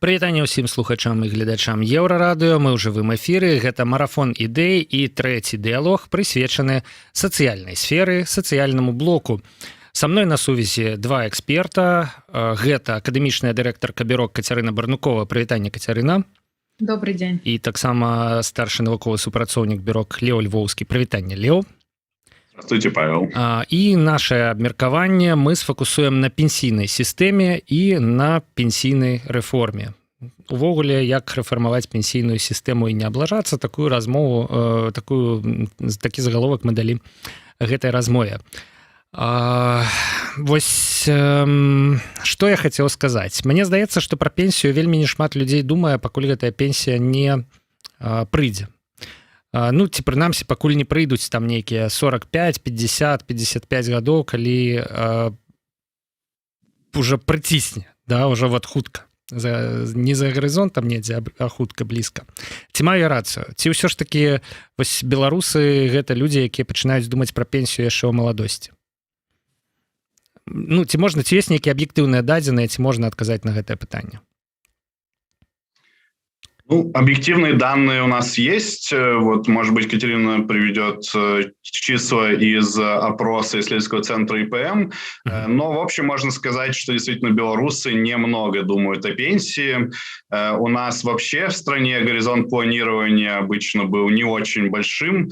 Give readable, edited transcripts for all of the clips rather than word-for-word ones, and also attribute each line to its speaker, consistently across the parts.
Speaker 1: Прывітанне ўсім слухачам і гледачам Еўрарадыё. Мы ў жывым эфіры. Гэта марафон ідэй і трэці дыялог, прысвечаны сацыяльнай сферы, сацыяльнаму блоку. Са мной на сувязі два эксперта. Гэта акадэмічная дырэктарка бюро Кацярына Барнукова. Прывітанне, Кацярына.
Speaker 2: Добрый дзень.
Speaker 1: І таксама старшы навуковы супрацоўнік бюро Лео Львоўскі. Прывітанне, Лео.
Speaker 3: Здравствуйте, Павел.
Speaker 1: І наше абмеркаванне мы сфокусуем на пенсійнай сістэме і на пенсійнай рэформе. Увогуле, як рэфармаваць пенсійную сістэму і не аблажацца, такую размову, такі загаловак мы далі гэтай размове. Вось што я хацеў сказаць. Мне здаецца, што пра пенсію вельмі не шмат людзей думае, пакуль гэтая пенсія не прыйдзе. Ну, ці прынамсі, пакуль не прыйдуць там нейкія 45, 50, 55 гадоў, калі уже прыцісне, да, уже вот хутка. Не за гарызонтам недзе, а хутка, блізка. Ці маю рацыю? Ці ўсё ж такі вось беларусы гэта людзі, якія пачынаюць думаць пра пенсію яшчэ ў маладосці? Ну, ці ёсць нейкія аб'ектыўныя дадзеныя, ці можна адказаць на гэтае пытанне?
Speaker 3: Ну, объективные данные у нас есть. Вот, может быть, Катерина приведет числа из опроса исследовательского центра ИПМ. Но, в общем, можно сказать, что действительно белорусы немного думают о пенсии. У нас вообще в стране горизонт планирования обычно был не очень большим.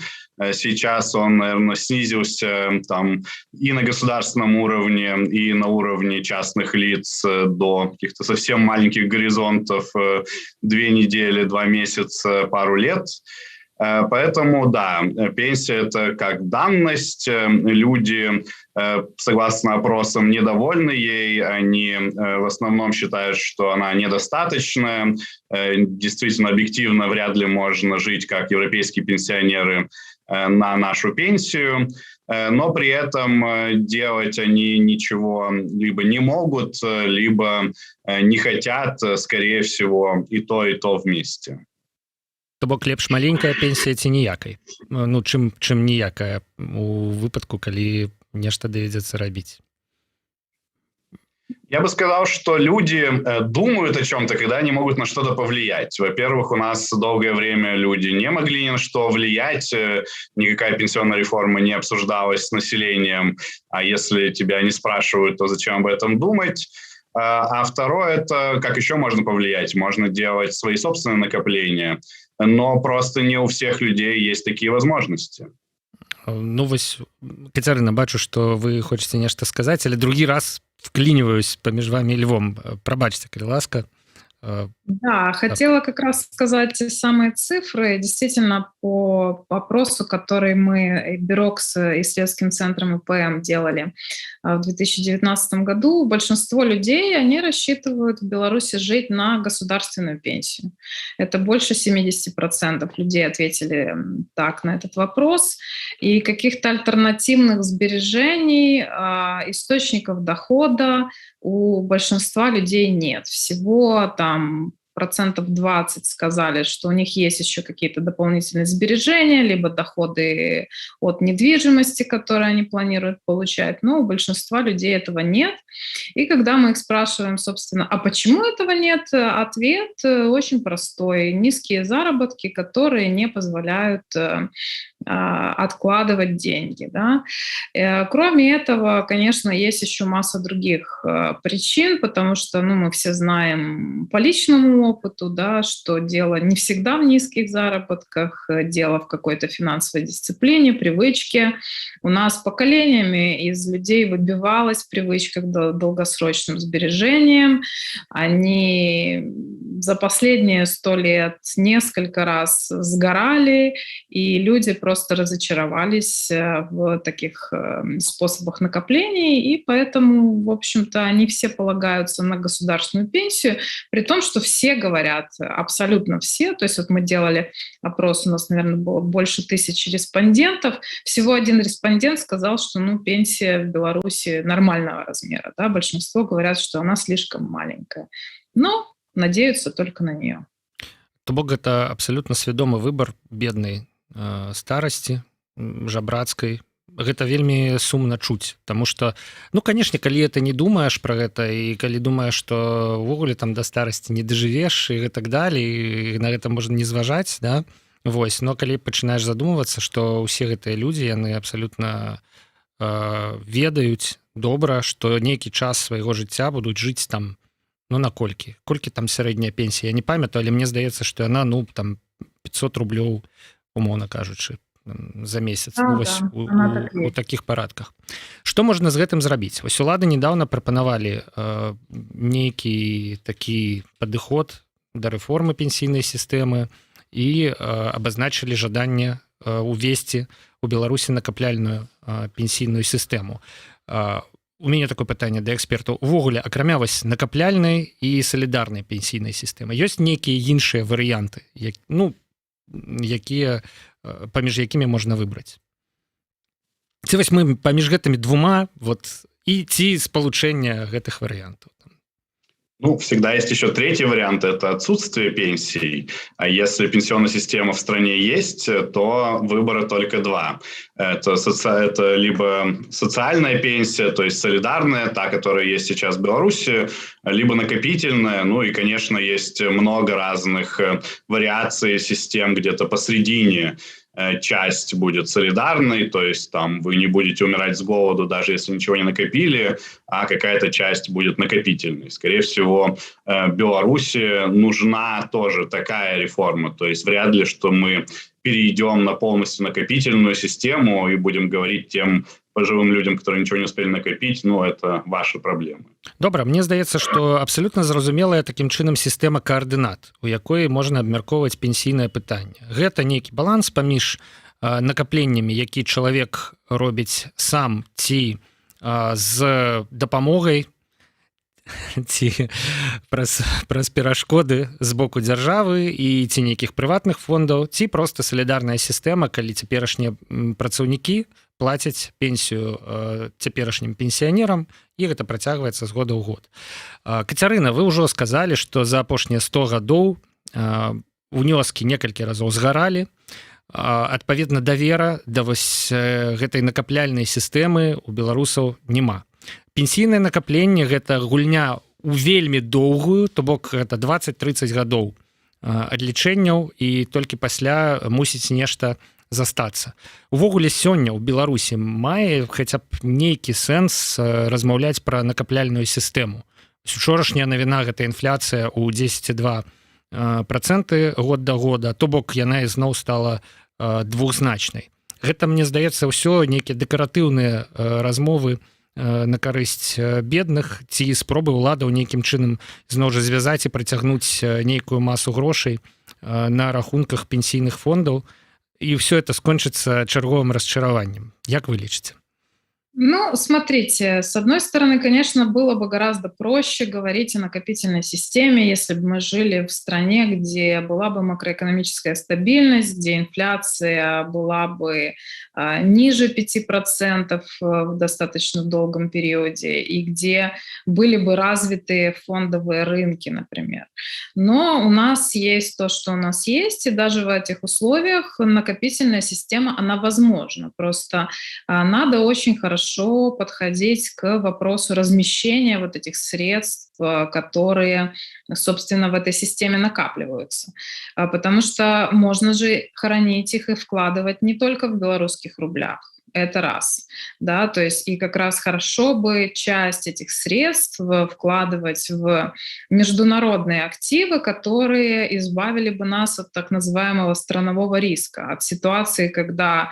Speaker 3: Сейчас он, наверное, снизился там и на государственном уровне, и на уровне частных лиц до каких-то совсем маленьких горизонтов 2 недели, 2 месяца, пару лет. Поэтому, да, пенсия – это как данность. Люди, согласно опросам, недовольны ей. Они в основном считают, что она недостаточная. Действительно, объективно вряд ли можно жить, как европейские пенсионеры, на нашу пенсию, но при этом делать они ничего либо не могут, либо не хотят, скорее всего, и то вместе.
Speaker 1: То бок лепш маленькая пенсія ці ніякай? Ну, чым ніякая у выпадку, калі нешта давядзецца рабіць?
Speaker 3: Я бы сказал, что люди думают о чем-то, когда они могут на что-то повлиять. Во-первых, у нас долгое время люди не могли ни на что влиять, никакая пенсионная реформа не обсуждалась с населением, а если тебя не спрашивают, то зачем об этом думать? А второе, это как еще можно повлиять? Можно делать свои собственные накопления, но просто не у всех людей есть такие возможности.
Speaker 1: Ну, вось, Кацярына, бачу, што вы хочаце нешта сказаць, але другі раз вклиниваюсь паміж вами и Львом. Пробачьте, коли ласка.
Speaker 2: Да, хотела как раз сказать самые цифры. Действительно, по опросу, который мы бюро с исследовательским центром ИПМ делали в 2019 году, большинство людей, они рассчитывают в Беларуси жить на государственную пенсию. Это больше 70% людей ответили так на этот вопрос. И каких-то альтернативных сбережений, источников дохода у большинства людей нет. Всего там 20% сказали, что у них есть еще какие-то дополнительные сбережения, либо доходы от недвижимости, которые они планируют получать. Но у большинства людей этого нет. И когда мы их спрашиваем, собственно, а почему этого нет, ответ очень простой. Низкие заработки, которые не позволяют откладывать деньги. Да? Кроме этого, конечно, есть еще масса других причин, потому что мы все знаем по личному опыту, да, что дело не всегда в низких заработках, дело в какой-то финансовой дисциплине, привычке. У нас поколениями из людей выбивалась привычка к долгосрочным сбережениям. Они за последние 100 лет несколько раз сгорали, и люди просто разочаровались в таких способах накоплений, и поэтому, в общем-то, они все полагаются на государственную пенсию, при том, что все говорят, абсолютно все, то есть вот мы делали опрос, у нас, наверное, было больше 1000 респондентов, всего один респондент сказал, что пенсия в Беларуси нормального размера, да? Большинство говорят, что она слишком маленькая, но надеются только на нее.
Speaker 1: То бок гэта абсалютна свядомы выбар беднай старасці, жабрацкай, гэта вельмі сумна чуць, тому что, ну, канешне, калі ты не думаеш про гэта і калі думаеш, што ўвогуле там да старасці не дажывеш і так далей, і на гэта можна не зважаць, да, вось, но калі пачынаеш задумвацца, што ўсе гэтыя людзі, яны абсалютна ведаюць добра, што нейкі час свайго жыцця будуць жыць там, ну, на колькі там сярэдняя пенсія, я не памятаю, але мне здаецца, што яна, ну, там 500 рублёў, умоўна кажучы, за месяц, ну, вось, у такіх парадках. Што можна з гэтым зрабіць? Вось улады недавно прапанавалі нейкі такі падыход да рэформы пенсійнай сістэмы і абазначылі жаданне увесці у Беларусі накапляльную пенсійную сістэму. У мяне такое пытанне да экспертаў. Увогуле, акрамя вось накапляльнай і салідарнай пенсійнай сістэмы, ёсць нейкія іншыя варыянты, якія паміж якімі можна выбраць? Ці вось мы паміж гэтымі двума, вот, і ці спалучэння гэтых варыянтаў?
Speaker 3: Ну, всегда есть еще третий вариант – это отсутствие пенсий. А если пенсионная система в стране есть, то выбора только два. Это либо социальная пенсия, то есть солидарная, та, которая есть сейчас в Беларуси, либо накопительная. Ну и, конечно, есть много разных вариаций систем где-то посредине. Часть будет солидарной, то есть там вы не будете умирать с голоду, даже если ничего не накопили, а какая-то часть будет накопительной. Скорее всего, Беларуси нужна тоже такая реформа, то есть вряд ли, что мы перейдем на полностью накопительную систему и будем говорить тем пожилым людям, которые ничего не успели накопить, ну, это ваши проблемы.
Speaker 1: Добра, мне здаецца, што абсалютна зразумелая такім чынам сістэма каардынат, у якой можна абмяркоўваць пенсійнае пытанне. Гэта нейкі баланс паміж накапленнямі, які чалавек робіць сам, ці з дапамогай, ці праз перашкоды з боку дзяржавы і ці нейкіх прыватных фондаў, ці проста салідарная сістэма, калі цяперашнія працаўнікі плацяць пенсію цяперашнім пенсіянерам, і гэта працягваецца з года ў год. Кацярына, вы ўжо сказалі, што за апошнія 100 гадоў унёскі некалькі разоў згаралі, адпаведна давера да вось гэтай накапляльнай сістэмы у беларусаў няма. Пенсійнае накапленне – гэта гульня ў вельмі доўгую, то бок гэта 20-30 гадоў адлічэнняў, і толькі пасля мусіць нешта застацца. Увогуле сёння ў Беларусі мае хаця б нейкі сэнс размаўляць пра накапляльную сістэму. Учорашняя навіна – гэта інфляцыя ў 10,2% год да года, то бок яна ізноў стала двухзначнай. Гэта, мне здаецца, ўсё нейкія дэкаратыўныя размовы на карысць бедных, ці спробы ўладаў нейкім чынам зноў жа звязаць і прыцягнуць нейкую масу грошай на рахунках пенсійных фондаў, и все это скончится черговым расчарованием. Як вы лечите?
Speaker 2: Ну, смотрите, с одной стороны, конечно, было бы гораздо проще говорить о накопительной системе, если бы мы жили в стране, где была бы макроэкономическая стабильность, где инфляция была бы ниже 5% в достаточно долгом периоде, и где были бы развитые фондовые рынки, например. Но у нас есть то, что у нас есть, и даже в этих условиях накопительная система, она возможна. Просто надо очень хорошо подходить к вопросу размещения вот этих средств, которые, собственно, в этой системе накапливаются. Потому что можно же хранить их и вкладывать не только в белорусских рублях. Это раз, да, то есть и как раз хорошо бы часть этих средств вкладывать в международные активы, которые избавили бы нас от так называемого странового риска, от ситуации, когда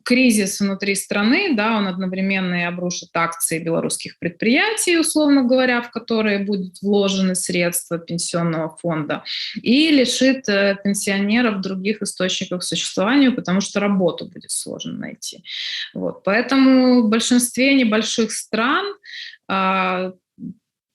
Speaker 2: кризис внутри страны, да, он одновременно и обрушит акции белорусских предприятий, условно говоря, в которые будут вложены средства пенсионного фонда, и лишит пенсионеров других источников существования, потому что работу будет сложно найти. Вот. Поэтому в большинстве небольших стран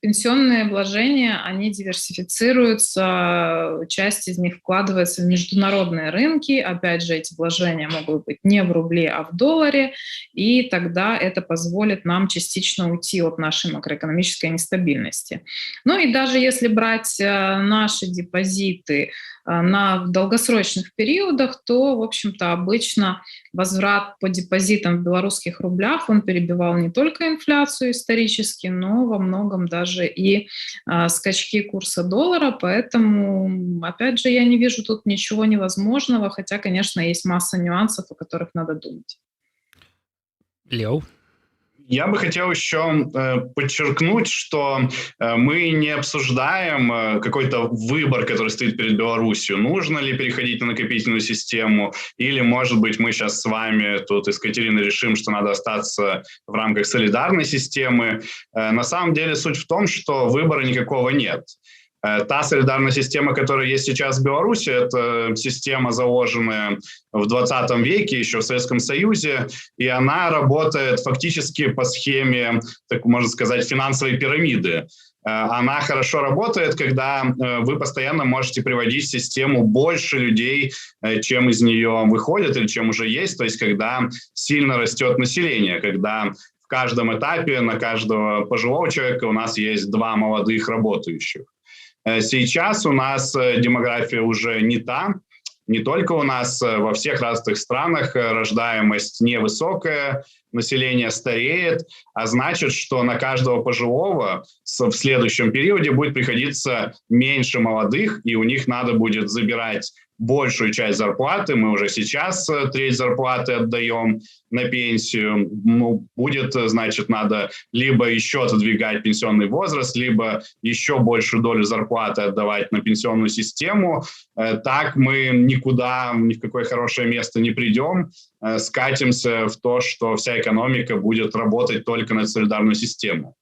Speaker 2: пенсионные вложения, они диверсифицируются, часть из них вкладывается в международные рынки, опять же, эти вложения могут быть не в рубле, а в долларе, и тогда это позволит нам частично уйти от нашей макроэкономической нестабильности. Ну и даже если брать наши депозиты на долгосрочных периодах, то, в общем-то, обычно возврат по депозитам в белорусских рублях, он перебивал не только инфляцию исторически, но во многом даже и скачки курса доллара. Поэтому, опять же, я не вижу тут ничего невозможного, хотя, конечно, есть масса нюансов, о которых надо думать.
Speaker 1: Лев?
Speaker 3: Я бы хотел еще подчеркнуть, что мы не обсуждаем какой-то выбор, который стоит перед Беларусью. Нужно ли переходить на накопительную систему, или, может быть, мы сейчас с вами тут из Катерины решим, что надо остаться в рамках солидарной системы. На самом деле суть в том, что выбора никакого нет. Та солидарная система, которая есть сейчас в Беларуси, это система, заложенная в 20 веке, еще в Советском Союзе, и она работает фактически по схеме, так можно сказать, финансовой пирамиды. Она хорошо работает, когда вы постоянно можете приводить в систему больше людей, чем из нее выходит или чем уже есть, то есть когда сильно растет население, когда в каждом этапе на каждого пожилого человека у нас есть 2 молодых работающих. Сейчас у нас демография уже не та, не только у нас, во всех разных странах рождаемость невысокая, население стареет, а значит, что на каждого пожилого в следующем периоде будет приходиться меньше молодых, и у них надо будет забирать большую часть зарплаты. Мы уже сейчас треть зарплаты отдаем на пенсию. Ну, будет, значит, надо либо еще отодвигать пенсионный возраст, либо еще большую долю зарплаты отдавать на пенсионную систему. Так мы никуда, ни в какое хорошее место не придем. Скатимся в то, что вся экономика будет работать только на солидарную систему.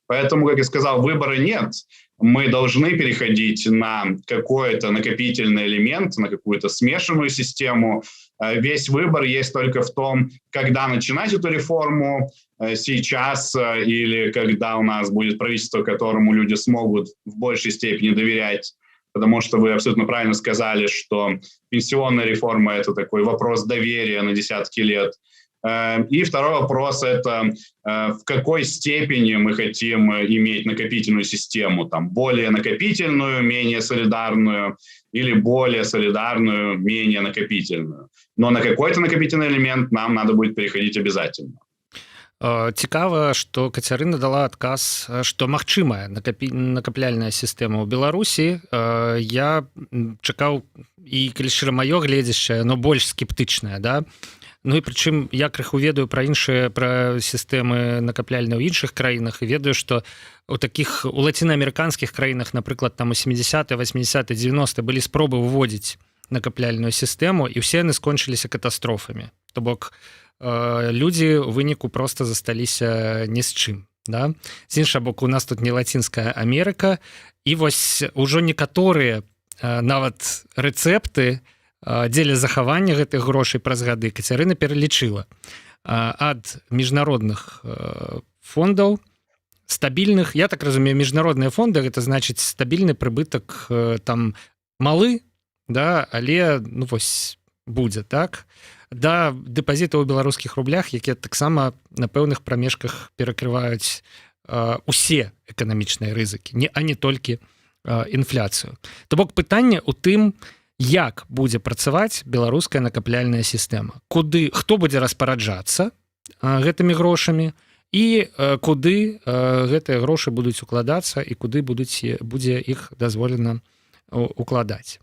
Speaker 3: Поэтому, как я сказал, выбора нет. Мы должны переходить на какой-то накопительный элемент, на какую-то смешанную систему. Весь выбор есть только в том, когда начинать эту реформу, сейчас или когда у нас будет правительство, которому люди смогут в большей степени доверять. Потому что вы абсолютно правильно сказали, что пенсионная реформа – это такой вопрос доверия на десятки лет. И второй вопрос – это в какой степени мы хотим иметь накопительную систему, там, более накопительную, менее солидарную, или более солидарную, менее накопительную. Но на какой-то накопительный элемент нам надо будет переходить обязательно.
Speaker 1: Цікава, што Кацярына дала адказ, што магчымая накапляльная сістэма ў Беларусі. Я чакаў, і калі шчыра маё гледзяшча, но больш скептычнае, да? Ну і прычым я крыху ведаю пра іншыя пра сістэмы накапляльныя ў іншых краінах і ведаю, што у такіх у лацінаамерыканскіх краінах, напрыклад, там у 70-е, 80-е, 90-е былі спробы ўводзіць накапляльную сістэму, і ўсе яны скончыліся катастрофамі. То бок людзі ў выніку проста засталіся ні з чым. Да? З іншага боку, у нас тут не Лацінская Амерыка, і вось ужо некаторыя нават рэцэпты дзеля захавання гэтых грошай праз гады Кацярына пералічыла ад міжнародных фондаў стабільных. Я так разумею, міжнародныя фонды гэта значыць стабільны прыбытак там малы, да, але ну вось будзе так, да дэпазітаў у беларускіх рублях, якія таксама на пэўных прамежках перакрываюць усе эканамічныя рызыкі, а не толькі інфляцыю. То бок пытанне ў тым, як будзе працаваць беларуская накапляльная сістэма, куды хто будзе распараджацца гэтымі грошамі і куды гэтыя грошы будуць укладацца і куды будзе іх дазволена укладаць.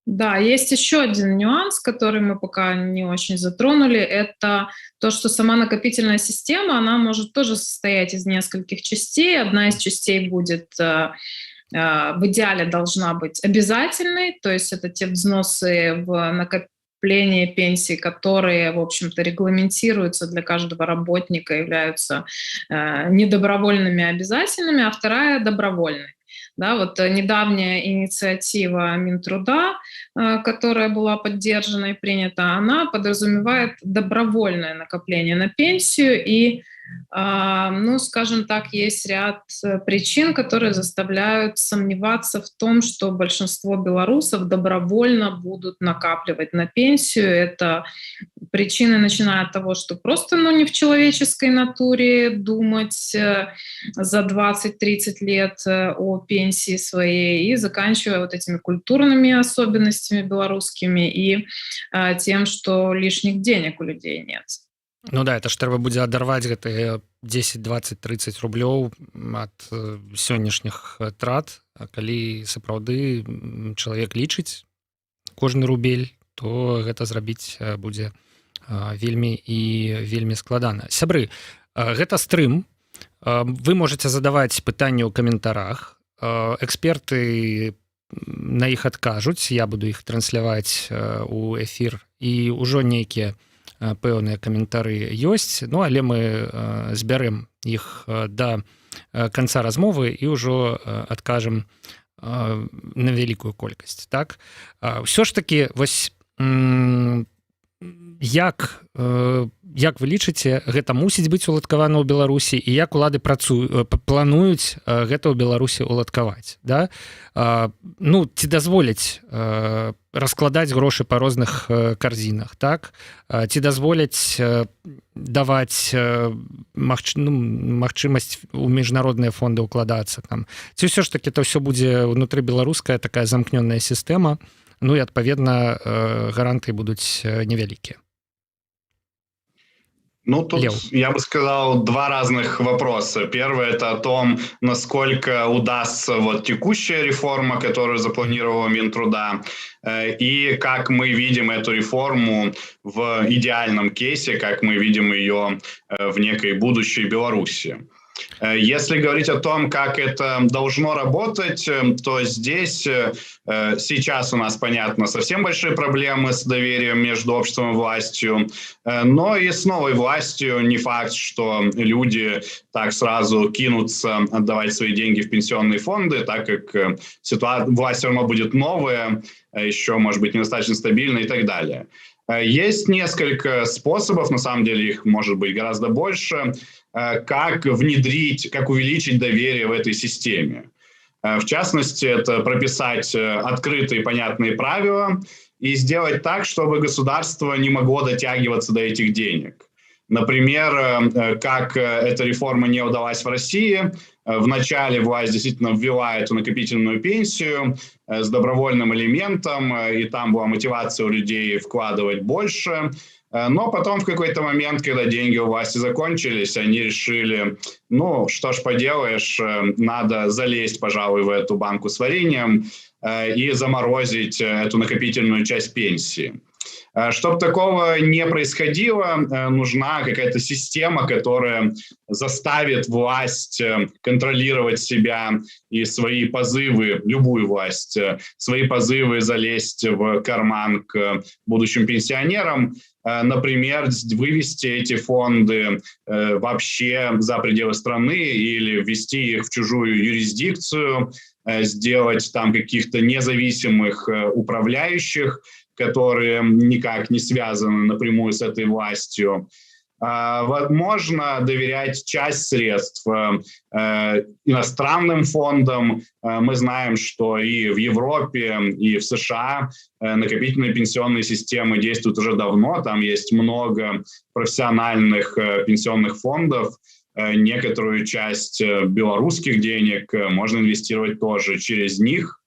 Speaker 2: Да, есть еще один нюанс, который мы пока не очень затронули. Это то, что сама накопительная система, она может тоже состоять из нескольких частей. Одна из частей будет в идеале должна быть обязательной, то есть это те взносы в накопление пенсий, которые, в общем-то, регламентируются для каждого работника, являются недобровольными, обязательными, а вторая — добровольной. Да, вот недавняя инициатива Минтруда, которая была поддержана и принята, она подразумевает добровольное накопление на пенсию, и Ну, скажем так, есть ряд причин, которые заставляют сомневаться в том, что большинство белорусов добровольно будут накапливать на пенсию. Это причины, начиная от того, что просто не в человеческой натуре думать за 20-30 лет о пенсии своей, и заканчивая вот этими культурными особенностями белорусскими и тем, что лишних денег у людей нет.
Speaker 1: Ну да, это ж трэба будзе адарваць гэтыя 10, 20, 30 рублёў ад сённяшніх трат. А калі сапраўды чалавек лічыць кожны рубель, то гэта зрабіць будзе вельмі і вельмі складана. Сябры, гэта стрым. Вы можете задаваць пытанні ў каментарах. Эксперты на іх адкажуць, я буду іх трансляваць у эфір, і ўжо нейкія пэўныя каментары ёсць, але мы збярэм іх да канца размовы і ўжо адкажам на вялікую колькасць. Так? Ўсё ж такі, вось як вы лічыце, гэта мусіць быць уладкавана ў Беларусі, і як улады плануюць гэта ў Беларусі уладкаваць? Да? Ці дазволяць раскладаць грошы па розных карзінах, так? Ці дазволяць даваць магчымасць у міжнародныя фонды ўкладацца там? Ці ўсё ж такі это ўсё будзе ўнутры беларуская такая замкнёная сістэма, і адпаведна гарантыі будуць невялікія?
Speaker 3: Тут я бы сказал два разных вопроса. Первый – это о том, насколько удастся текущая реформа, которую запланировал Минтруда, и как мы видим эту реформу в идеальном кейсе, как мы видим ее в некой будущей Беларуси. Если говорить о том, как это должно работать, то здесь сейчас у нас, понятно, совсем большие проблемы с доверием между обществом и властью, но и с новой властью не факт, что люди так сразу кинутся отдавать свои деньги в пенсионные фонды, так как власть все равно будет новая, еще, может быть, недостаточно стабильная и так далее. Есть несколько способов, на самом деле их может быть гораздо больше, как внедрить, как увеличить доверие в этой системе. В частности, это прописать открытые понятные правила и сделать так, чтобы государство не могло дотягиваться до этих денег. Например, как эта реформа не удалась в России. Вначале власть действительно ввела эту накопительную пенсию с добровольным элементом, и там была мотивация у людей вкладывать больше. Но потом в какой-то момент, когда деньги у власти закончились, они решили, что ж поделаешь, надо залезть, пожалуй, в эту банку с вареньем и заморозить эту накопительную часть пенсии. Чтобы такого не происходило, нужна какая-то система, которая заставит власть контролировать себя и свои позывы, любую власть, свои позывы залезть в карман к будущим пенсионерам. Например, вывести эти фонды вообще за пределы страны или ввести их в чужую юрисдикцию, сделать там каких-то независимых управляющих, которые никак не связаны напрямую с этой властью. Можно доверять часть средств иностранным фондам. Мы знаем, что и в Европе, и в США накопительные пенсионные системы действуют уже давно. Там есть много профессиональных пенсионных фондов. Некоторую часть белорусских денег можно инвестировать тоже через них.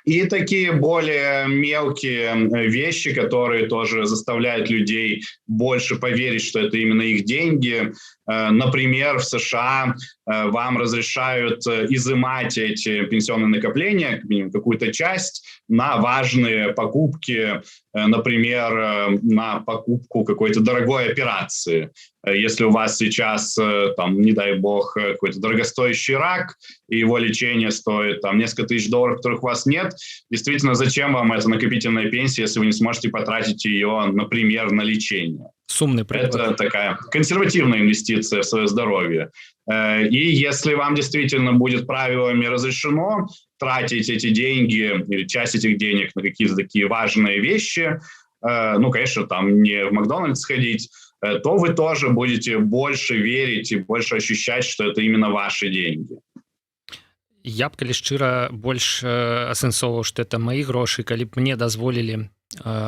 Speaker 3: И такие более мелкие вещи, которые тоже заставляют людей больше поверить, что это именно их деньги. Например, в США вам разрешают изымать эти пенсионные накопления, какую-то часть, на важные покупки, например, на покупку какой-то дорогой операции. Если у вас сейчас, не дай бог, какой-то дорогостоящий рак, и его лечение стоит несколько тысяч долларов, которых у вас нет, действительно, зачем вам эта накопительная пенсия, если вы не сможете потратить ее, например, на лечение?
Speaker 1: Сумный приклад.
Speaker 3: Это такая консервативная инвестиция в свое здоровье. И если вам действительно будет правилами разрешено тратить эти деньги или часть этих денег на какие-то такие важные вещи, конечно, не в Макдональдс ходить, то вы тоже будете больше верить и больше ощущать, что это именно ваши деньги.
Speaker 1: Я б, калі шчыра, больш асэнсоўваў, што это мои грошы, калі б мне дазволілі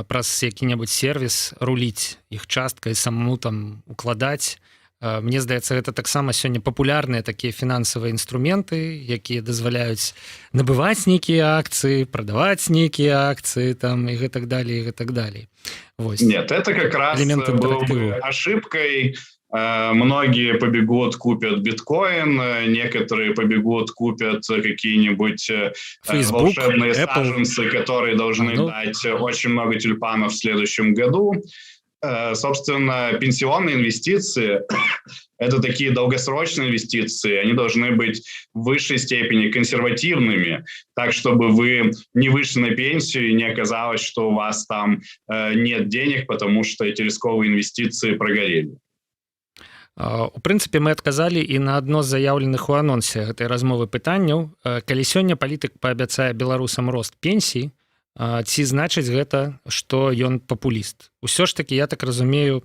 Speaker 1: праз які-небудзь сервіс руліць іх часткай, самому там укладаць. Мне здаецца, гэта таксама сёння папулярныя такія фінансавыя інструменты, якія дазваляюць набываць нейкія акцыі, прадаваць нейкія акцыі там і гэтак далей, і гэтак далей. Вось.
Speaker 3: Нет, это как раз было бы ошибкой. Многие побегут, купят биткоин, некоторые побегут, купят какие-нибудь
Speaker 1: Facebook,
Speaker 3: волшебные
Speaker 1: Apple.
Speaker 3: саженцы, которые должны дать очень много тюльпанов в следующем году. Собственно, пенсионные инвестиции – это такие долгосрочные инвестиции. Они должны быть в высшей степени консервативными, так, чтобы вы не вышли на пенсию и не оказалось, что у вас там нет денег, потому что эти рисковые инвестиции прогорели.
Speaker 1: У прынцыпе, мы адказалі і на адно з заяўленых у анонсе гэтай размовы пытанняў. Калі сёння палітык паабяцае беларусам рост пенсій, ці значыць гэта, што ён папуліст? Усё ж такі, я так разумею,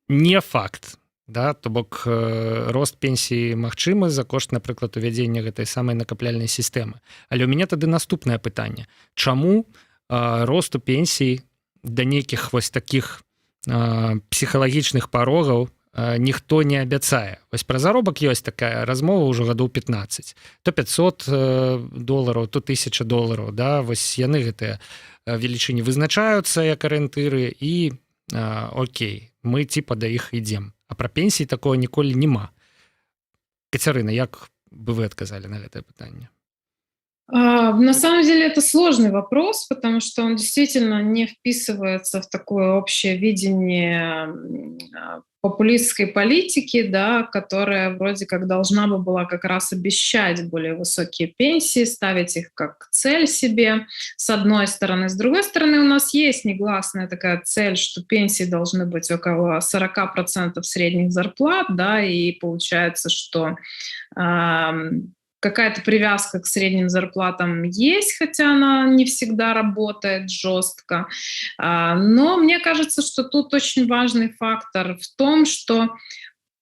Speaker 1: не факт. Да? То бок рост пенсіі магчымы за кошт, напрыклад, увядзення гэтай самай накапляльнай сістэмы. Але ў мяне тады наступнае пытанне. Чаму росту пенсій да нейкіх вось такіх псіхалагічных парогаў ніхто не абяцае? Вось пра заробак ёсць такая размова ўжо гадоў 15. То $500, то $1000. Да? Вось яны гэтыя велічыні вызначаюцца як арыентыры і окей, мы типа да іх ідзем. А пра пенсіі такого ніколі няма. Кацярына, як бы вы адказалі на гэтае пытанне?
Speaker 2: На самом деле это сложный вопрос, потому что он действительно не вписывается в такое общее видение популистской политики, да, которая вроде как должна бы была как раз обещать более высокие пенсии, ставить их как цель себе, с одной стороны. С другой стороны, у нас есть негласная такая цель, что пенсии должны быть около 40% средних зарплат, да, и получается, что какая-то привязка к средним зарплатам есть, хотя она не всегда работает жестко. Но мне кажется, что тут очень важный фактор в том, что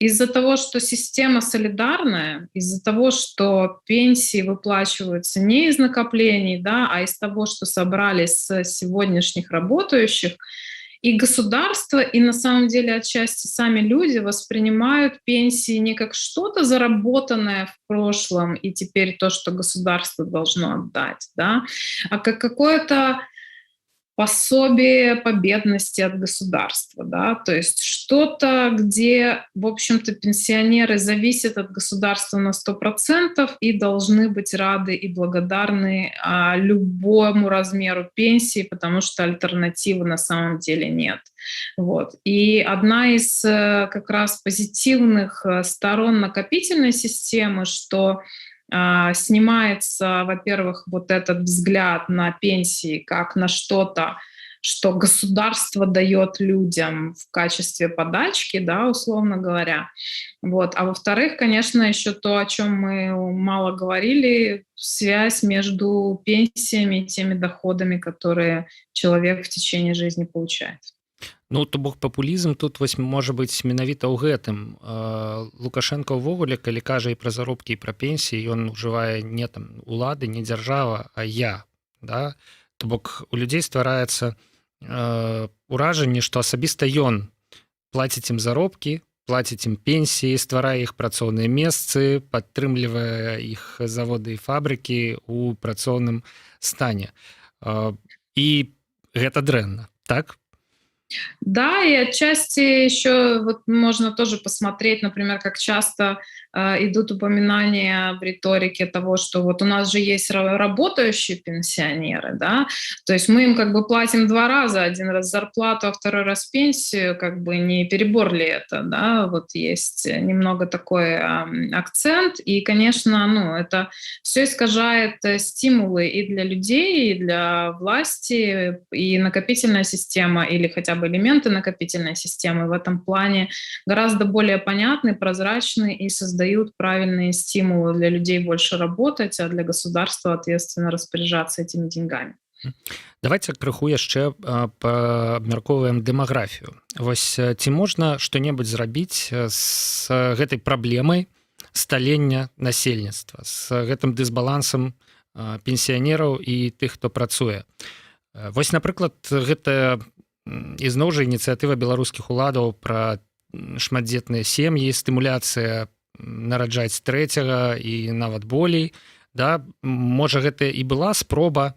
Speaker 2: из-за того, что система солидарная, из-за того, что пенсии выплачиваются не из накоплений, да, а из того, что собрали с сегодняшних работающих, и государство, и на самом деле отчасти сами люди воспринимают пенсии не как что-то заработанное в прошлом, и теперь то, что государство должно отдать, да, а как какое-то пособие по бедности от государства, да, то есть что-то, где, в общем-то, пенсионеры зависят от государства на 100% и должны быть рады и благодарны любому размеру пенсии, потому что альтернативы на самом деле нет. Вот. И одна из как раз позитивных сторон накопительной системы, что снимается, во-первых, вот этот взгляд на пенсии как на что-то, что государство дает людям в качестве подачки, да, условно говоря. Вот. А во-вторых, конечно, еще то, о чем мы мало говорили, связь между пенсиями и теми доходами, которые человек в течение жизни получает.
Speaker 1: Ну, то бок папулізм тут вось можа быць менавіта ў гэтым. Лукашенко ўвогуле, калі кажа і пра заробкі, і пра пенсіі, ён ужывае не там улады, не дзяржава, а я. Да? То бок у людзей ствараецца ўражанне, што асабіста ён плаціць ім заробкі, плаціць ім пенсіі, стварае іх працоўныя месцы, падтрымлівае іх заводы і фабрыкі ў працоўным стане. І гэта дрэнна, так?
Speaker 2: Да, и отчасти еще вот можно тоже посмотреть, например, как часто идут упоминания в риторике того, что вот у нас же есть работающие пенсионеры, да, то есть мы им как бы платим 2 раза, 1 раз зарплату, а 2 раз пенсию, как бы не перебор ли это, да, вот есть немного такой акцент, и, конечно, ну, это все искажает стимулы и для людей, и для власти, и накопительная система, или хотя бы элементы накопительной системы в этом плане гораздо более понятны, прозрачны и создают правильные стимулы для людей больше работать, а для государства ответственно распоряжаться этими деньгами.
Speaker 1: Давайте крыху яшчэ паабмяркоўваем дэмаграфію. Вось ці можна што-небудзь зрабіць з гэтай праблемай сталення насельніцтва, з гэтым дысбалансам пенсіянераў і тых, хто працуе? Вось, напрыклад, гэта ізноў жа ініцыятыва беларускіх уладаў пра шматдзетныя сем'і, стымуляцыя нараджаць трэцяга і нават болей. Да? Можа, гэта і была спроба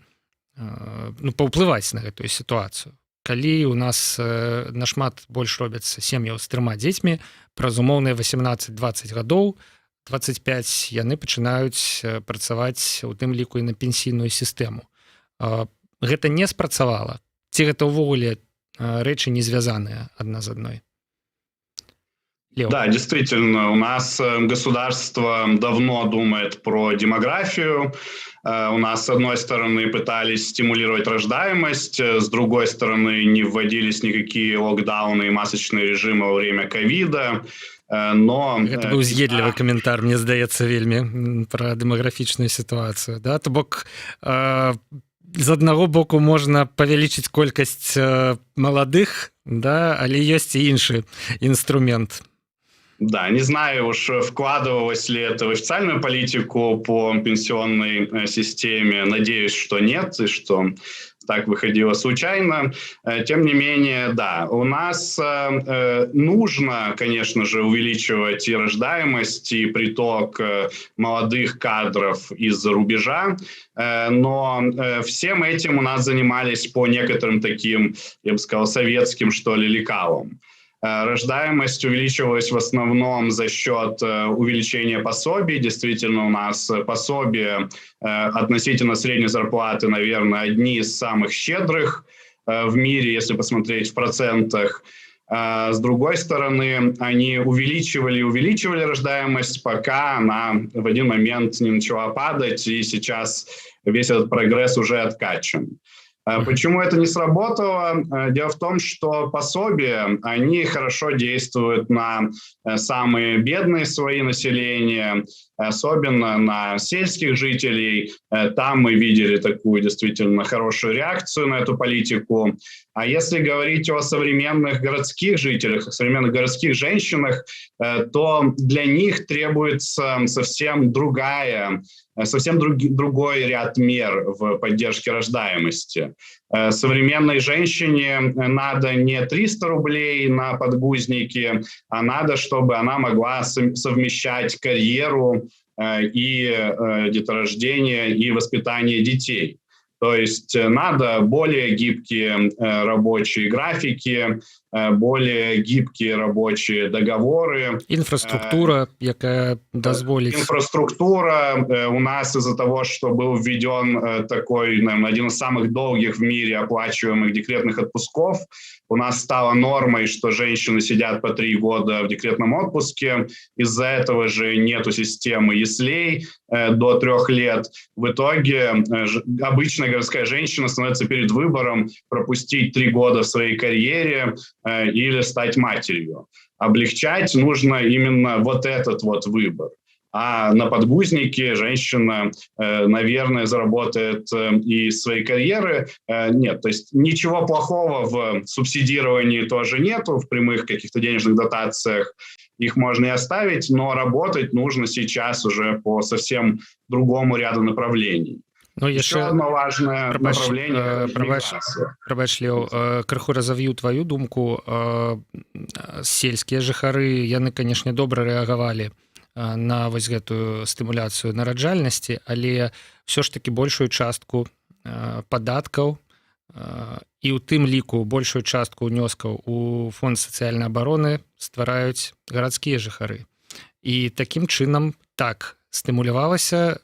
Speaker 1: паўплываць на гэтую сітуацыю. Калі у нас нашмат больш робяцца сем'яў з 3 дзецьмі, праз умоўныя 18-20 гадоў, 25 яны пачынаюць працаваць у тым ліку і на пенсійную сістэму. Гэта не спрацавала? Ці гэта ўвогуле рэчы не звязаныя адна з адной? Лео.
Speaker 3: Да, действительно, у нас государство давно думает про демографию. У нас, с одной стороны, пытались стимулировать рождаемость, с другой стороны, не вводились никакие локдауны и масочные режимы во время ковида. Но
Speaker 1: гэта быў з'едлівы каментар, мне здаецца, вельмі пра дэмаграфічную сітуацыю. Да? То бок, з аднаго боку можна павялічыць колькасць маладых, да? Але ёсць і іншы інструмент.
Speaker 3: Да, не знаю уж, вкладывалось ли это в официальную политику по пенсионной системе. Надеюсь, что нет, и что так выходило случайно. Тем не менее, да, у нас нужно, конечно же, увеличивать и рождаемость, и приток молодых кадров из-за рубежа, но всем этим у нас занимались по некоторым таким, я бы сказал, советским, что ли, лекалам. Рождаемость увеличивалась в основном за счет увеличения пособий. Действительно, у нас пособия относительно средней зарплаты, наверное, одни из самых щедрых в мире, если посмотреть в процентах. С другой стороны, они увеличивали рождаемость, пока она в один момент не начала падать, и сейчас весь этот прогресс уже откачан. Почему это не сработало? Дело в том, что пособия, они хорошо действуют на самые бедные слои населения, особенно на сельских жителей. Там мы видели такую действительно хорошую реакцию на эту политику. А если говорить о современных городских жителях, о современных городских женщинах, то для них требуется совсем другой ряд мер в поддержке рождаемости. Современной женщине надо не 300 рублей на подгузники, а надо, чтобы она могла совмещать карьеру и деторождение, и воспитание детей. То есть надо более гибкие рабочие графики, более гибкие рабочие договоры.
Speaker 1: Инфраструктура, якая дозволит.
Speaker 3: Инфраструктура. У нас из-за того, что был введен такой, наверное, один из самых долгих в мире оплачиваемых декретных отпусков, у нас стало нормой, что женщины сидят по 3 года в декретном отпуске. Из-за этого же нету системы яслей до 3 лет. В итоге обычная городская женщина становится перед выбором пропустить 3 года в своей карьере или стать матерью. Облегчать нужно именно вот этот вот выбор. А на подгузнике женщина, наверное, заработает и своей карьеры. Нет, то есть ничего плохого в субсидировании тоже нету, в прямых каких-то денежных дотациях. Их можно и оставить, но работать нужно сейчас уже по совсем другому ряду направлений.
Speaker 1: Ну,
Speaker 3: еще одно важное направление.
Speaker 1: Прабач, Лео, крыху разав'ю твою думку. Сельскія жыхары, яны, канешне, добра рэагавалі на вось гэтую стымуляцыю нараджальнасці, але ўсё ж таки большую частку падаткаў і ў тым ліку большую частку ўнёскаў у фонд сацыяльнай абароны ствараюць гарадскія жыхары. І такім чынам так стымулявалася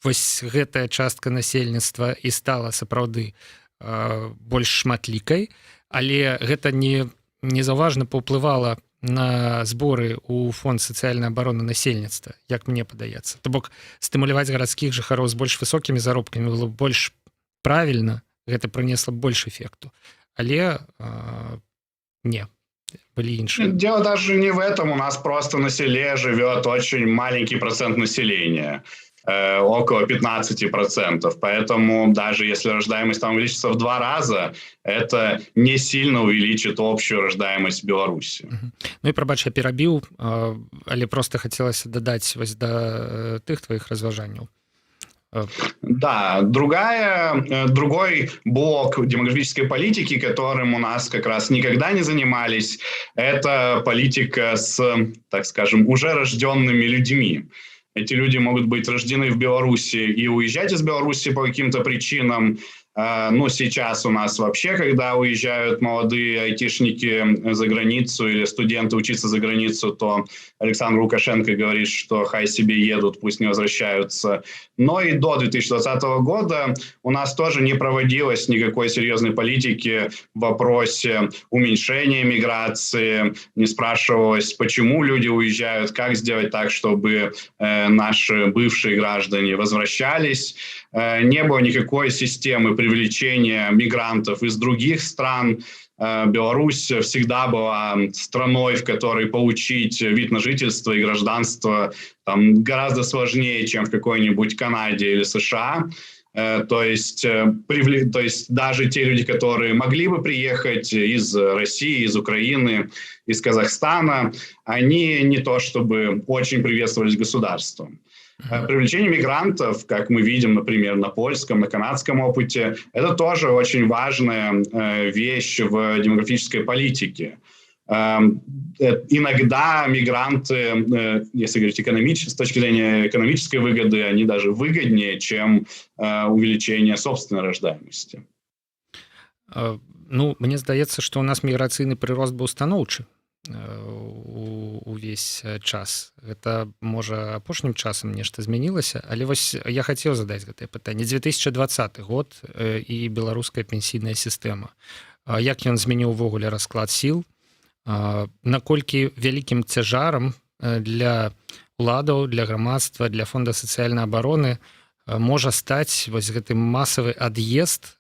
Speaker 1: вось гэтая частка насельніцтва і стала сапраўды больш шматлікай, але гэта не заўважна паўплывала на зборы ў фонд сацыяльнай абароны насельніцтва, як мне падаецца. То бок стымуляваць гарадскіх жыхароў з больш высокімі заробкамі было больш правільна, гэта прынесла больш эфекту. Але не, были иншие.
Speaker 3: Дело даже не в этом, у нас просто на селе живет очень маленький процент населения. около 15%. Поэтому даже если рождаемость там увеличится в 2 раза, это не сильно увеличит общую рождаемость в Беларуси.
Speaker 1: Ну і прабач, я перабіў, але просто хацелася дадаць вось да тых твоих разважанняў.
Speaker 3: Да, другой блок демографической политики, которым у нас как раз никогда не занимались, это политика с, так скажем, уже рожденными людьми. Эти люди могут быть рождены в Беларуси и уезжать из Беларуси по каким-то причинам. Ну, сейчас у нас вообще, когда уезжают молодые айтишники за границу или студенты учиться за границу, то Александр Лукашенко говорит, что хай себе едут, пусть не возвращаются. Но и до 2020 года у нас тоже не проводилось никакой серьезной политики в вопросе уменьшения миграции, не спрашивалось, почему люди уезжают, как сделать так, чтобы наши бывшие граждане возвращались. Не было никакой системы привлечения мигрантов из других стран. Беларусь всегда была страной, в которой получить вид на жительство и гражданство там гораздо сложнее, чем в какой-нибудь Канаде или США. То есть даже те люди, которые могли бы приехать из России, из Украины, из Казахстана, они не то чтобы очень приветствовались государством. Привлечение мигрантов, как мы видим, например, на польском, на канадском опыте, это тоже очень важная вещь в демографической политике. Иногда мигранты, если говорить с точки зрения экономической выгоды, они даже выгоднее, чем увеличение собственной рождаемости.
Speaker 1: Ну, мне здаецца, што ў нас міграцыйны прырост быў станоўчы увесь час. Гэта, можа, апошнім часам нешта змянілася, але вось я хацеў задаць гэтае пытанне. 2020 год і беларуская пенсійная сістэма. Як ён змяніў увогуле расклад сіл? Наколькі вялікім цяжарам для уладаў, для грамадства, для фонда сацыяльнай абароны можа стаць вось гэты масавы ад'езд,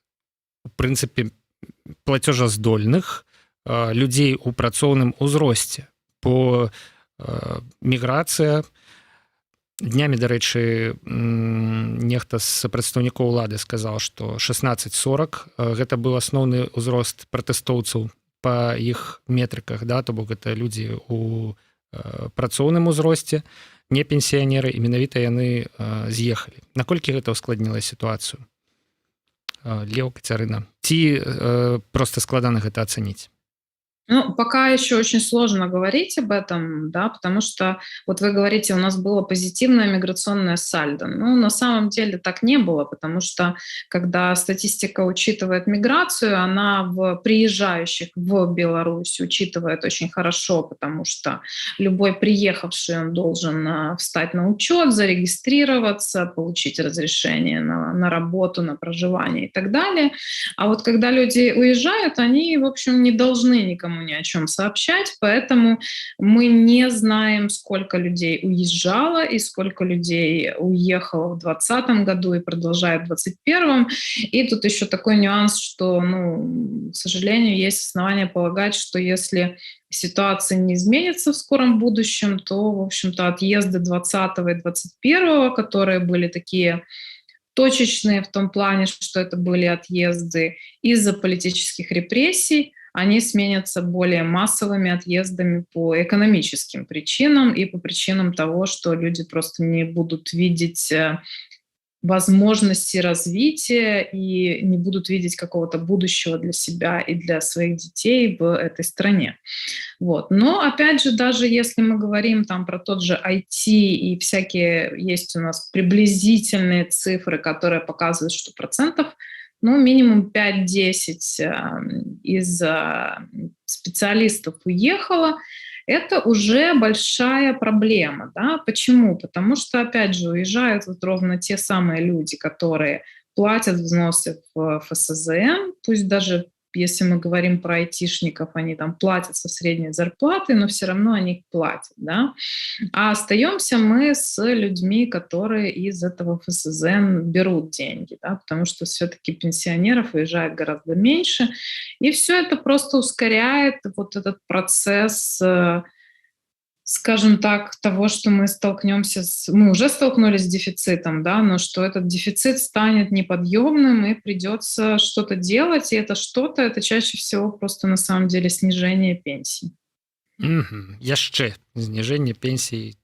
Speaker 1: у прынцыпе, плацежаздольных людзей у працоўным узросце, бо міграцыя, днямі, дарэчы, нехта з прадстаўнікоў улады сказаў, што 16-40 гэта быў асноўны ўзрост пратэстоўцаў па іх метрыках, да, то бок гэта людзі у працоўным узросце, не пенсіянеры, і менавіта яны з'ехалі. Наколькі гэта ўскладніла сітуацыю? Лео, Кацярына, ці проста складана гэта ацаніць?
Speaker 2: Ну, пока еще очень сложно говорить об этом, да, потому что, вот вы говорите, у нас было позитивное миграционное сальдо. Ну, на самом деле так не было, потому что, когда статистика учитывает миграцию, она в приезжающих в Беларусь учитывает очень хорошо, потому что любой приехавший, он должен встать на учет, зарегистрироваться, получить разрешение на работу, на проживание и так далее. А вот когда люди уезжают, они, в общем, не должны никому ни о чем сообщать, поэтому мы не знаем, сколько людей уезжало и сколько людей уехало в 2020 году и продолжает в 2021. И тут еще такой нюанс, что, ну, к сожалению, есть основания полагать, что если ситуация не изменится в скором будущем, то, в общем-то, отъезды 2020 и 2021, которые были такие точечные в том плане, что это были отъезды из-за политических репрессий, они сменятся более массовыми отъездами по экономическим причинам и по причинам того, что люди просто не будут видеть возможности развития и не будут видеть какого-то будущего для себя и для своих детей в этой стране. Вот. Но, опять же, даже если мы говорим там про тот же IT и всякие, есть у нас приблизительные цифры, которые показывают, что процентов, ну, минимум 5-10 из специалистов уехало, это уже большая проблема. Да? Почему? Потому что, опять же, уезжают вот ровно те самые люди, которые платят взносы в ФСЗН, пусть даже если мы говорим про айтишников, они там платят со средней зарплаты, но все равно они их платят. Да? А остаемся мы с людьми, которые из этого ФСЗН берут деньги, да? Потому что все-таки пенсионеров уезжает гораздо меньше. И все это просто ускоряет вот этот процесс скажем так, того, что мы уже столкнулись с дефицитом, да, но что этот дефицит станет неподъемным и придется что-то делать, и это что-то, это чаще всего просто на самом деле снижение пенсий.
Speaker 1: Яшчэ зніжэнне пенсій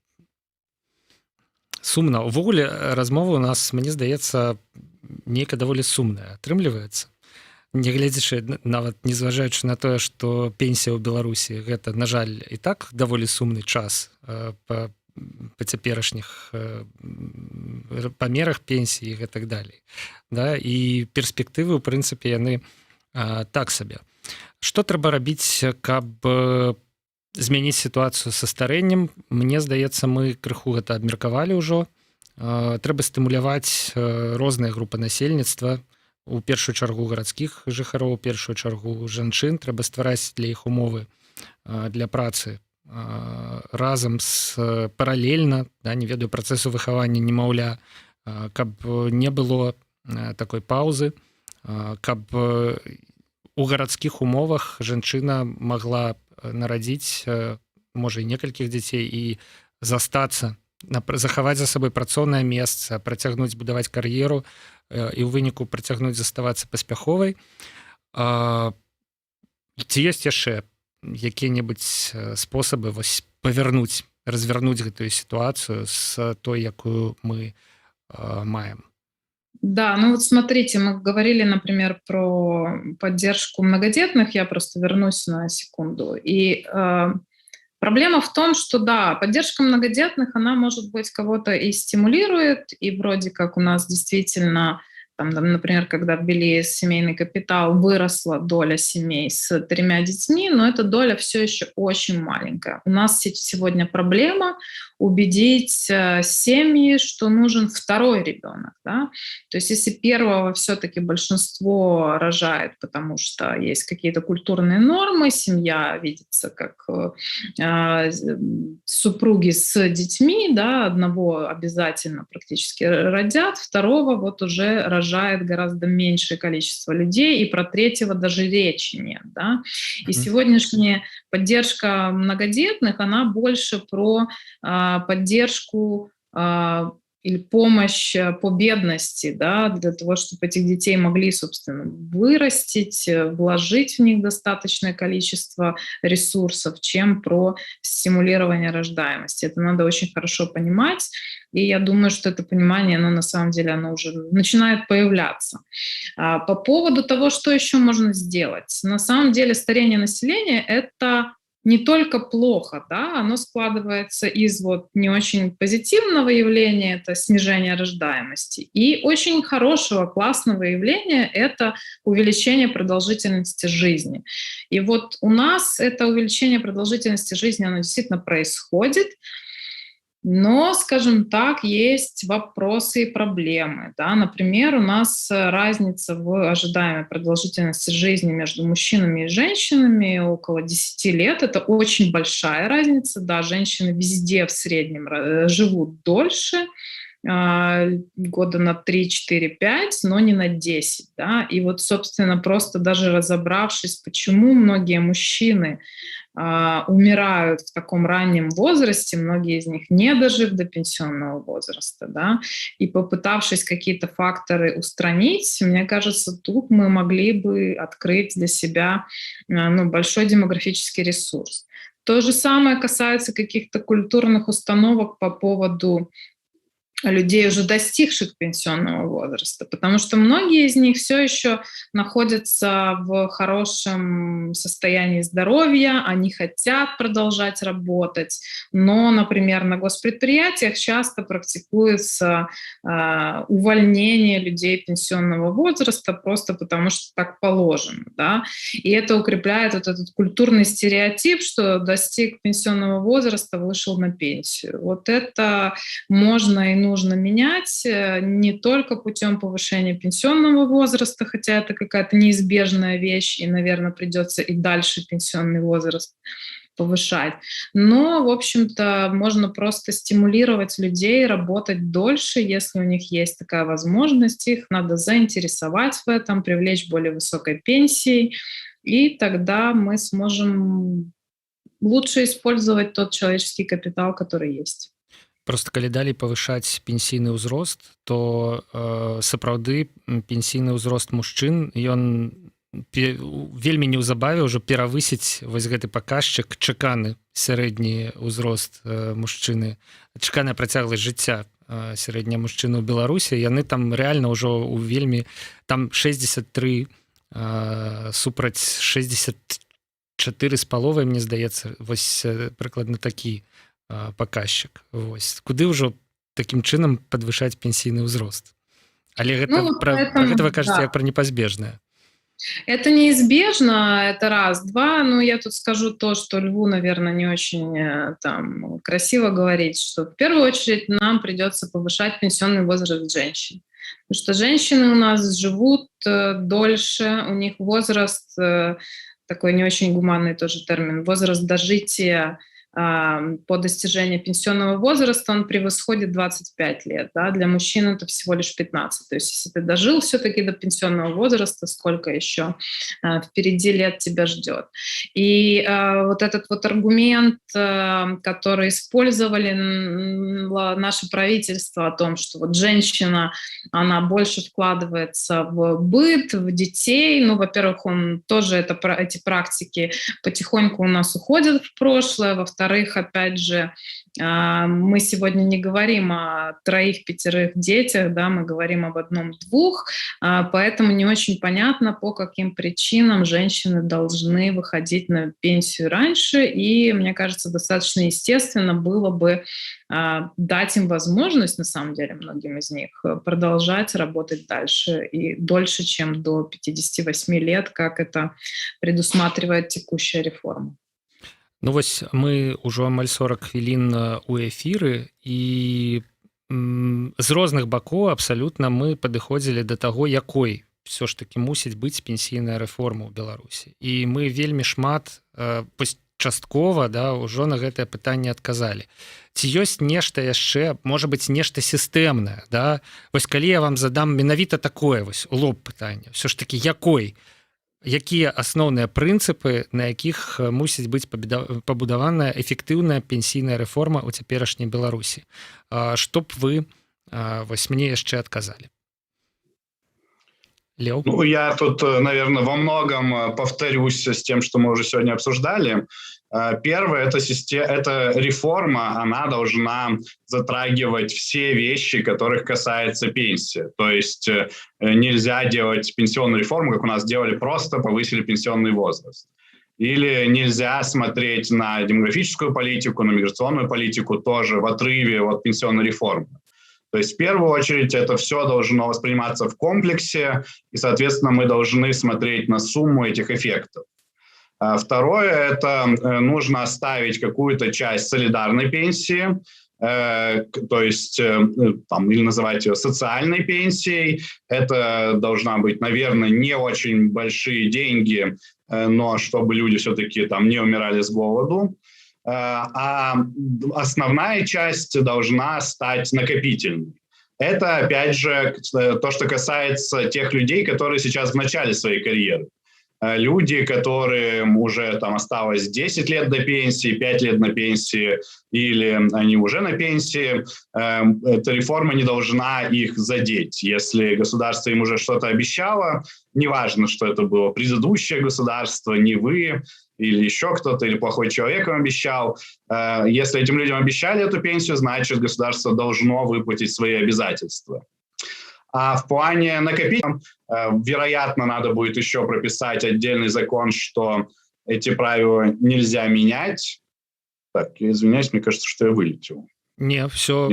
Speaker 1: сумна. Увогуле размова у нас, мне здаецца, нейка даволі сумная атрымліваецца. Нягледзячы нават незважаючы на тое, што пенсія ў Беларусі гэта, на жаль, і так даволі сумны час па цяперашніх памерах пенсій і гэтак далей. Да? І перспектывы, у прынцыпе, яны так сабе. Што трэба рабіць, каб змяніць сітуацыю са старэннем? Мне здаецца, мы крыху гэта абмеркавалі ўжо. Трэба стымуляваць розныя групы насельніцтва, у першую чаргу гарадскіх жыхароў, у першую чаргу жанчын. Трэба ствараць для іх умовы для працы разам паралельна, да, не ведаю, працэсу выхавання немаўля, каб не было такой паўзы, каб у гарадскіх умовах жанчына магла нарадзіць, можа, і некалькіх дзяцей і застацца, захаваць за сабой працоўнае месца, працягнуць будаваць кар'еру і ў выніку працягнуць заставацца паспяховай. Ці ёсць яшчэ якія-небудзь спосабы развярнуць гэтую сітуацыю з той, якую мы маем?
Speaker 2: Да, ну вот смотрите, мы говорили, например, про поддержку многодетных, я просто вернусь на секунду. И проблема в том, что да, поддержка многодетных, она, может быть, кого-то и стимулирует, и вроде как у нас действительно, там, например, когда ввели семейный капитал, выросла доля семей с 3 детьми, но эта доля все еще очень маленькая. У нас сегодня проблема убедить семьи, что нужен второй ребенок. Да? То есть если первого все-таки большинство рожает, потому что есть какие-то культурные нормы, семья видится как супруги с детьми, да, одного обязательно практически родят, второго вот уже рожает гораздо меньшее количество людей, и про третьего даже речи нет. Да? И сегодняшняя поддержка многодетных, она больше про поддержку или помощь по бедности, да, для того, чтобы этих детей могли, собственно, вырастить, вложить в них достаточное количество ресурсов, чем про стимулирование рождаемости. Это надо очень хорошо понимать, и я думаю, что это понимание, оно на самом деле оно уже начинает появляться. По поводу того, что еще можно сделать. На самом деле старение населения — это не только плохо, да, оно складывается из вот не очень позитивного явления, это снижение рождаемости, и очень хорошего, классного явления — это увеличение продолжительности жизни. И вот у нас это увеличение продолжительности жизни, оно действительно происходит, но, скажем так, есть вопросы и проблемы. Да? Например, у нас разница в ожидаемой продолжительности жизни между мужчинами и женщинами около 10 лет. Это очень большая разница. Да, женщины везде в среднем живут дольше, года на 3, 4, 5, но не на 10. Да? И вот, собственно, просто даже разобравшись, почему многие мужчины умирают в таком раннем возрасте, многие из них не дожив до пенсионного возраста, да, и попытавшись какие-то факторы устранить, мне кажется, тут мы могли бы открыть для себя большой демографический ресурс. То же самое касается каких-то культурных установок по поводу людей, уже достигших пенсионного возраста, потому что многие из них все еще находятся в хорошем состоянии здоровья, они хотят продолжать работать, но, например, на госпредприятиях часто практикуется увольнение людей пенсионного возраста просто потому, что так положено. Да? И это укрепляет вот этот культурный стереотип, что достиг пенсионного возраста, вышел на пенсию. Вот это можно и нужно менять не только путем повышения пенсионного возраста, хотя это какая-то неизбежная вещь, и, наверное, придется и дальше пенсионный возраст повышать. Но, в общем-то, можно просто стимулировать людей работать дольше, если у них есть такая возможность. Их надо заинтересовать в этом, привлечь более высокой пенсией, и тогда мы сможем лучше использовать тот человеческий капитал, который есть.
Speaker 1: Просто калі далей павышаць пенсійны ўзрост, то сапраўды пенсійны ўзрост мужчын ён вельмі неўзабаве ўжо перавысіць вось гэты паказчык чаканы сярэдні ўзрост мужчыны, чаканая працягласць жыцця сярэдняя мужчыны ў Беларусі, яны там рэальна ўжо ў вельмі там 63 супраць 64 з паловай, мне здаецца, вось прыкладна такі паказчык. Вось куды ўжо такім чынам падвышаць пенсійны ўзрост, але гэта пра гэта вы кажаце як пра непазбежнае.
Speaker 2: Это неизбежно, это раз. Два, ну, я тут скажу то, что Льву, наверное, не очень там красиво говорить, что в первую очередь нам придется повышать пенсионный возраст женщин. Потому что женщины у нас живут дольше, у них возраст, такой не очень гуманный тоже термин, возраст дожития по достижении пенсионного возраста, он превосходит 25 лет. Да? Для мужчин это всего лишь 15. То есть если ты дожил все-таки до пенсионного возраста, сколько еще впереди лет тебя ждет. И вот этот вот аргумент, который использовали наше правительство о том, что вот женщина, она больше вкладывается в быт, в детей. Ну, во-первых, он тоже эти практики потихоньку у нас уходят в прошлое. Во-вторых, опять же, мы сегодня не говорим о 3-5 детях, да, мы говорим об 1-2, поэтому не очень понятно, по каким причинам женщины должны выходить на пенсию раньше, и, мне кажется, достаточно естественно было бы дать им возможность, на самом деле, многим из них, продолжать работать дальше и дольше, чем до 58 лет, как это предусматривает текущая реформа.
Speaker 1: Ну вось мы ўжо амаль 40 хвілін у эфіры і з розных бакоў абсалютна мы падыходзілі да таго, якой все ж таки мусіць быць пенсійная рэформа ў Беларусі. І мы вельмі шмат часткова ўжо на гэтае пытанне адказалі. Ці ёсць нешта яшчэ, можа быць нешта сістэмнае, да? Вось калі я вам задам менавіта такое вось у лоб пытанне, все ж таки якія асноўныя прынцыпы, на якіх мусіць быць пабудаваная эфектыўная пенсійная рэформа ў цяперашняй Беларусі? Што б вы вось мне яшчэ адказалі? Леў?
Speaker 3: Ну, я тут, наверное, во многом повторюсь с тем, что мы уже сегодня обсуждали. Первое, это реформа, она должна затрагивать все вещи, которых касается пенсии. То есть нельзя делать пенсионную реформу, как у нас делали, просто повысили пенсионный возраст. Или нельзя смотреть на демографическую политику, на миграционную политику тоже в отрыве от пенсионной реформы. То есть в первую очередь это все должно восприниматься в комплексе, и, соответственно, мы должны смотреть на сумму этих эффектов. Второе, это нужно оставить какую-то часть солидарной пенсии, то есть, там, или называть ее социальной пенсией. Это должна быть, наверное, не очень большие деньги, но чтобы люди все-таки там не умирали с голоду. А основная часть должна стать накопительной. Это, опять же, то, что касается тех людей, которые сейчас в начале своей карьеры. Люди, которым уже там осталось 10 лет до пенсии, 5 лет на пенсии, или они уже на пенсии, эта реформа не должна их задеть. Если государство им уже что-то обещало, неважно, что это было предыдущее государство, не вы, или еще кто-то, или плохой человек вам обещал. Если этим людям обещали эту пенсию, значит, государство должно выплатить свои обязательства. А в плане накопительного, вероятно, надо будет еще прописать отдельный закон, что эти правила нельзя менять. Так, я извиняюсь, мне кажется, что я вылетел.
Speaker 1: Не, все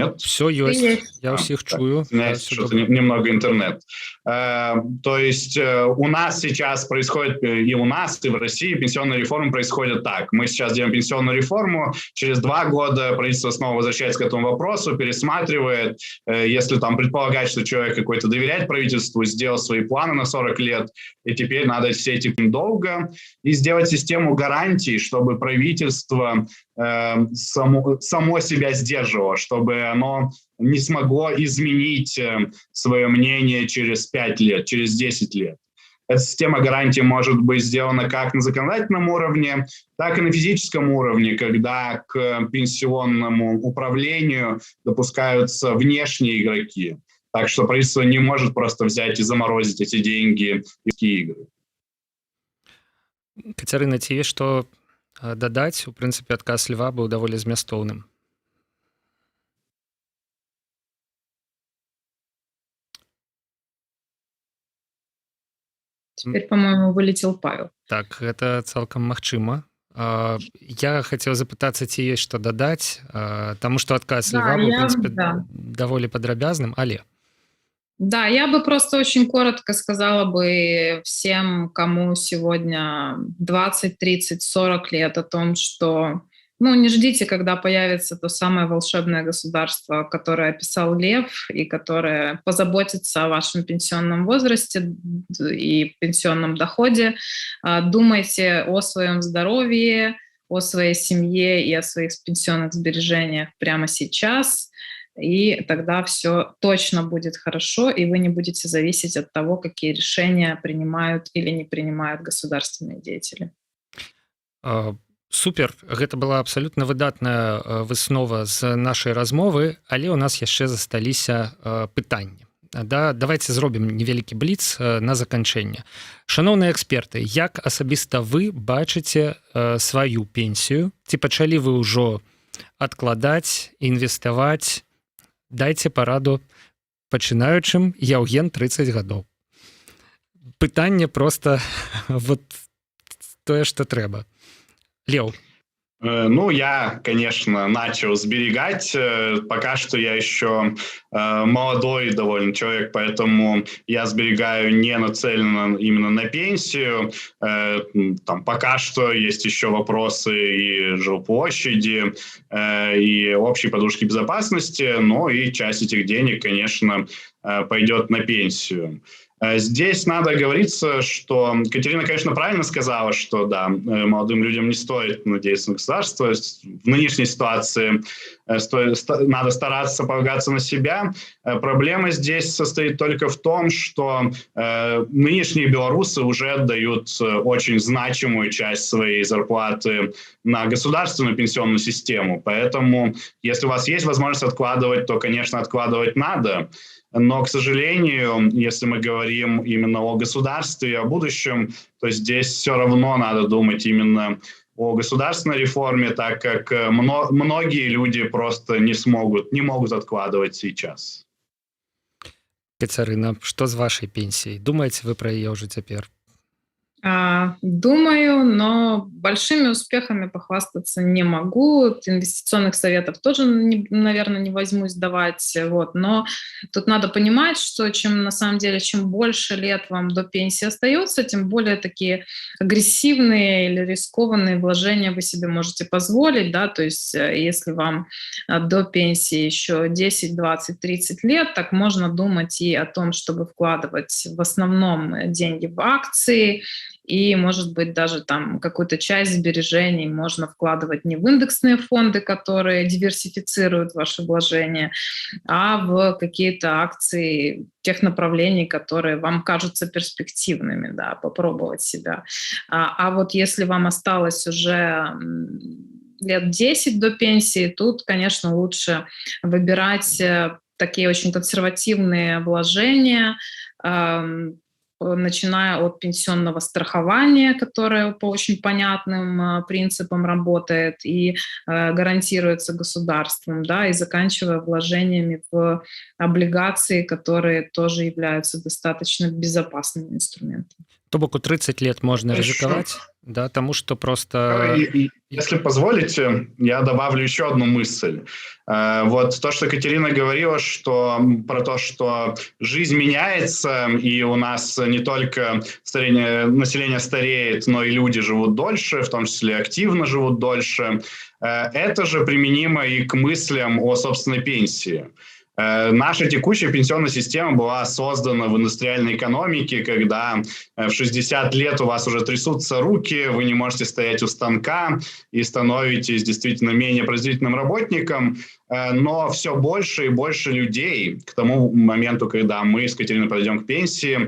Speaker 1: есть. Я всех чую.
Speaker 3: Извиняюсь, что-то немного интернет. То есть у нас сейчас происходит, и у нас, и в России пенсионная реформа происходит так. Мы сейчас делаем пенсионную реформу, через 2 года правительство снова возвращается к этому вопросу, пересматривает, если там предполагать, что человек какой-то доверяет правительству, сделал свои планы на 40 лет, и теперь надо сеять их долго, и сделать систему гарантий, чтобы правительство само себя сдерживало, чтобы оно не смогло изменить свое мнение через 5 лет, через 10 лет. Эта система гарантий может быть сделана как на законодательном уровне, так и на физическом уровне, когда к пенсионному управлению допускаются внешние игроки. Так что правительство не может просто взять и заморозить эти деньги из игры.
Speaker 1: Кацярына, ці ёсць што дадаць? У прынцыпе, адказ Льва быў даволі змястоўным.
Speaker 2: Теперь, по-моему, вылетел Павел.
Speaker 1: Так, гэта цалкам магчыма. Я хацеў запытацца, ці ёсць што дадаць, таму што адказ Льва быў, у прынцыпе, даволі падрабязным, але...
Speaker 2: Да, я бы просто очень коротко сказала бы всем, кому сегодня 20, 30, 40 лет, о том, что не ждите, когда появится то самое волшебное государство, которое описал Лев, и которое позаботится о вашем пенсионном возрасте и пенсионном доходе. Думайте о своем здоровье, о своей семье и о своих пенсионных сбережениях прямо сейчас, и тогда все точно будет хорошо, и вы не будете зависеть от того, какие решения принимают или не принимают государственные деятели.
Speaker 1: Супер, гэта была абсалютна выдатная выснова з нашай размовы, але ў нас яшчэ засталіся пытанні. Давайте зробім невялікі бліц на заканчэнне. Шаноўныя эксперты, як асабіста вы бачыце сваю пенсію? Ці пачалі вы ўжо адкладаць, інвеставаць? Дайце параду пачынаючым. Яўген, 30 гадоў. Пытанне просто вот тое, што трэба. Лев.
Speaker 3: Я, конечно, начал сберегать. Пока что я еще молодой довольно человек, поэтому я сберегаю не нацеленно именно на пенсию. Там пока что есть еще вопросы и жилплощади, и общей подушки безопасности, но и часть этих денег, конечно, пойдет на пенсию. Здесь надо оговориться, что Катерина, конечно, правильно сказала, что да, молодым людям не стоит надеяться на государство. В нынешней ситуации надо стараться полагаться на себя. Проблема здесь состоит только в том, что нынешние белорусы уже отдают очень значимую часть своей зарплаты на государственную пенсионную систему. Поэтому, если у вас есть возможность откладывать, то, конечно, откладывать надо. Но, к сожалению, если мы говорим именно о государстве и о будущем, то здесь все равно надо думать именно о государственной реформе, так как многие люди просто не могут откладывать сейчас.
Speaker 1: Кацярына, что с вашей пенсией? Думаете вы про ее уже теперь?
Speaker 2: Думаю, но большими успехами похвастаться не могу. Инвестиционных советов тоже, наверное, не возьмусь давать. Но тут надо понимать, что на самом деле, чем больше лет вам до пенсии остается, тем более такие агрессивные или рискованные вложения вы себе можете позволить. Да? То есть если вам до пенсии еще 10, 20, 30 лет, так можно думать и о том, чтобы вкладывать в основном деньги в акции, и, может быть, даже там какую-то часть сбережений можно вкладывать не в индексные фонды, которые диверсифицируют ваши вложения, а в какие-то акции тех направлений, которые вам кажутся перспективными, да, попробовать себя. А вот если вам осталось уже лет 10 до пенсии, тут, конечно, лучше выбирать такие очень консервативные вложения, начиная от пенсионного страхования, которое по очень понятным принципам работает и гарантируется государством, да, и заканчивая вложениями в облигации, которые тоже являются достаточно безопасным инструментом.
Speaker 1: То бок у 30 лет можно ризиковать, да, тому что просто...
Speaker 3: Если позволите, я добавлю еще одну мысль. Вот то, что Катерина говорила, про то, что жизнь меняется, и у нас не только население стареет, но и люди живут дольше, в том числе активно живут дольше. Это же применимо и к мыслям о собственной пенсии. Наша текущая пенсионная система была создана в индустриальной экономике, когда в 60 лет у вас уже трясутся руки, вы не можете стоять у станка и становитесь действительно менее производительным работником. но все больше и больше людей к тому моменту, когда мы с Катериной подойдем к пенсии,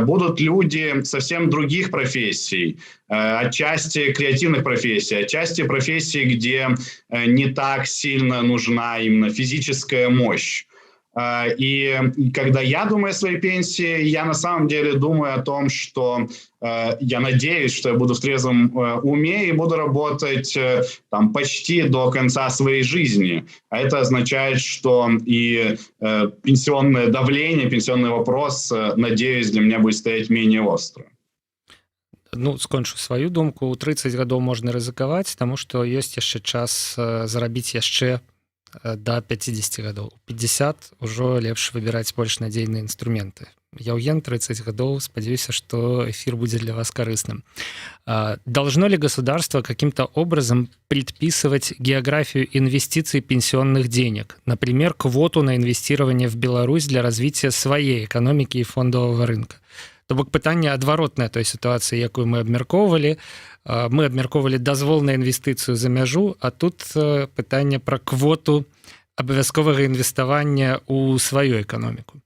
Speaker 3: будут люди совсем других профессий, отчасти креативных профессий, отчасти профессий, где не так сильно нужна именно физическая мощь. И когда я думаю о своей пенсии, я на самом деле думаю о том, что я надеюсь, что я буду в трезвом уме и буду работать там, почти до конца своей жизни. А это означает, что и пенсионное давление, пенсионный вопрос, надеюсь, для меня будет стоять менее остро.
Speaker 1: Ну, скончу сваю думку. У 30 гадоў можна рызыкаваць, таму што ёсць яшчэ час зарабіць яшчэ до 50 гадоў. 50 ўжо лепш выбіраць больш надзейныя інструменты. Яўген, 30 гадоў, спадзяюся, что эфир будет для вас корыстным. Должно ли государство каким-то образом предписывать географию инвестиций пенсионных денег? Например, квоту на инвестирование в Беларусь для развития своей экономики и фондового рынка? То бок пытанне адваротнае той сітуацыі, якую мы абмяркоўвалі. Мы абмяркоўвалі дазвол на інвестыцыю за мяжу, а тут пытанне пра квоту абавязковага інвеставання ў сваю эканоміку.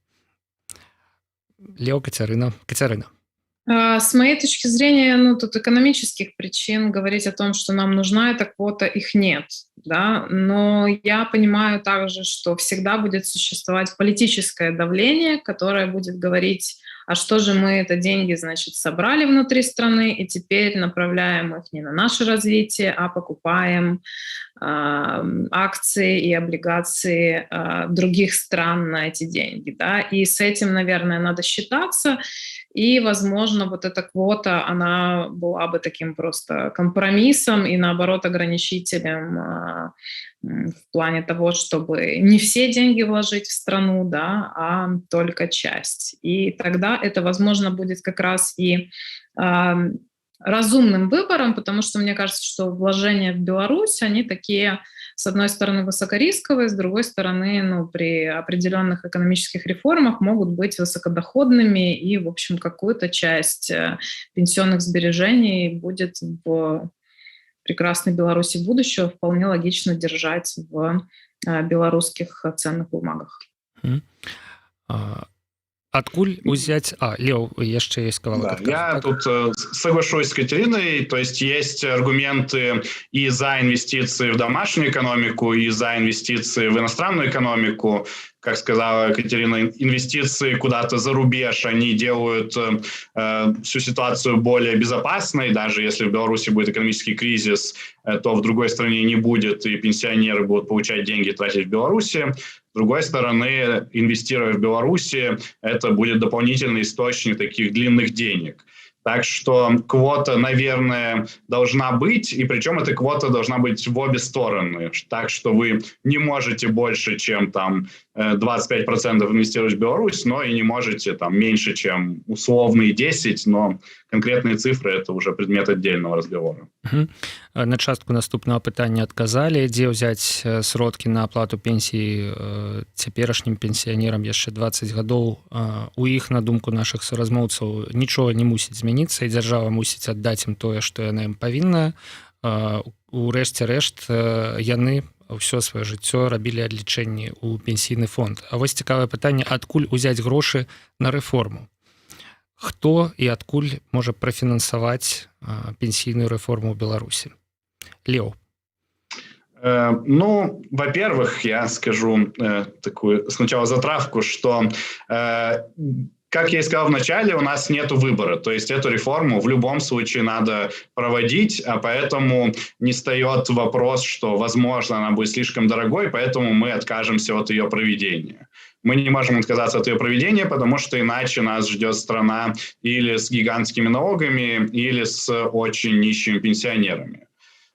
Speaker 1: Лео, Кацярына.
Speaker 2: С моей точки зрения, тут экономических причин говорить о том, что нам нужна эта квота, их нет. Да? Но я понимаю также, что всегда будет существовать политическое давление, которое будет говорить, а что же мы это деньги, значит, собрали внутри страны и теперь направляем их не на наше развитие, а покупаем акции и облигации других стран на эти деньги. Да? И с этим, наверное, надо считаться. И, возможно, вот эта квота, она была бы таким просто компромиссом и, наоборот, ограничителем в плане того, чтобы не все деньги вложить в страну, да, а только часть. И тогда это, возможно, будет как раз и разумным выбором, потому что мне кажется, что вложения в Беларусь, они такие, с одной стороны, высокорисковые, с другой стороны, при определенных экономических реформах могут быть высокодоходными, и, в общем, какую-то часть пенсионных сбережений будет в прекрасной Беларуси будущего вполне логично держать в белорусских ценных бумагах.
Speaker 1: Откуль узять... Лео, еще есть кавалок.
Speaker 3: Да, я тут соглашусь с Катериной, то есть аргументы и за инвестиции в домашнюю экономику, и за инвестиции в иностранную экономику. Как сказала Катерина, инвестиции куда-то за рубеж, они делают всю ситуацию более безопасной. Даже если в Беларуси будет экономический кризис, то в другой стране не будет, и пенсионеры будут получать деньги и тратить в Беларуси. С другой стороны, инвестируя в Беларуси, это будет дополнительный источник таких длинных денег. Так что квота, наверное, должна быть, и причем эта квота должна быть в обе стороны. Так что вы не можете больше, чем там 25% инвестировать в Беларусь, но и не можете там меньше, чем условные 10%, но конкретные цифры – это уже предмет отдельного разговора.
Speaker 1: На частку наступного пытання адказалі, дзе ўзяць сродкі на аплату пенсіі цяперашнім пенсіянерам яшчэ 20 гадоў. У іх, на думку нашых суразмоўцаў, нічога не мусіць змяніцца, і дзяржава мусіць аддаць ім тое, што яна ім павінна. У рэшце рэшт яны ўсё сваё жыццё рабілі адлічэнні ў пенсійны фонд. А вось цікавае пытанне, адкуль узяць грошы на рэформу? Хто і адкуль можа прафінансаваць пенсійную рэформу ў Беларусі? Лео.
Speaker 3: Ну, во-первых, я скажу такую сначала затравку, что, как я и сказал в начале, у нас нет выбора. То есть эту реформу в любом случае надо проводить, а поэтому не встает вопрос, что, возможно, она будет слишком дорогой, поэтому мы откажемся от ее проведения. Мы не можем отказаться от ее проведения, потому что иначе нас ждет страна или с гигантскими налогами, или с очень нищими пенсионерами.